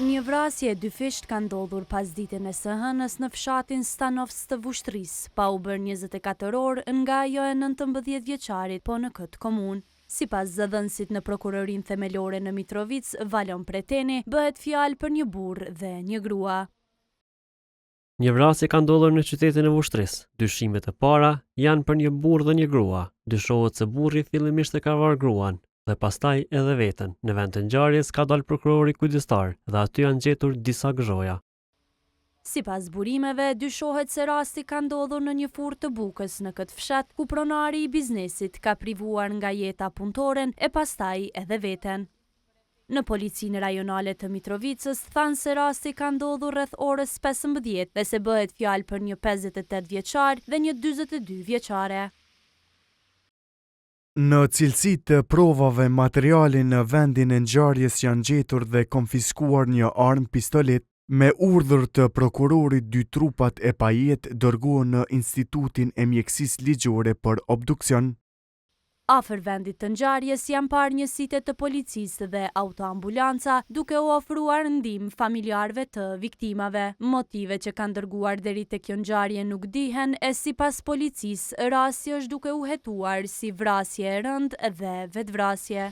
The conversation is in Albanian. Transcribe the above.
Një vrasje e 2 fisht ka ndodhur pas ditën e së hënës në fshatin Stanovs të Vushtrisë, pa u bërë 24 orë nga ajo e 19 vjeçarit, po në këtë komunë. Sipas zëdhënësit në prokurorinë themelore në Mitrovic, Valon Preteni, bëhet fjalë për një burr dhe një grua. Një vrasje ka ndodhur në qytetin e Vushtrisë. Dyshimet e para janë për një burr dhe një grua. Dyshohet se burri fillimisht e ka vrarë gruan dhe pastaj edhe veten. Në vend të ngjarjes ka dalë prokurori kujdestar dhe aty janë gjetur disa gëzhoja. Sipas burimeve, dyshohet se rasti ka ndodhur në një furrë të bukës në këtë fshat, ku pronari i biznesit ka privuar nga jeta punëtoren e pastaj edhe veten. Në policinë rajonale të Mitrovicës thanë se rasti ka ndodhur rreth orës 15 dhe se bëhet fjalë për një 58 vjeçar dhe një 42 vjeçare. Në cilësi të provave materiale në vendin e ngjarjes janë gjetur dhe konfiskuar një armë pistolet. Me urdhër të prokurorit, 2 trupat e pajet dërgohen në Institutin e Mjekësisë Ligjore për obduksion. Afër vendit të ngjarjes janë parë njësitë të policisë dhe autoambulanca, duke u ofruar ndihmë familjarëve të viktimave. Motivet që kanë dërguar deri te kjo ngjarje nuk dihen e sipas policisë, rasti është duke u hetuar si vrasje e rëndë dhe vetvrasje.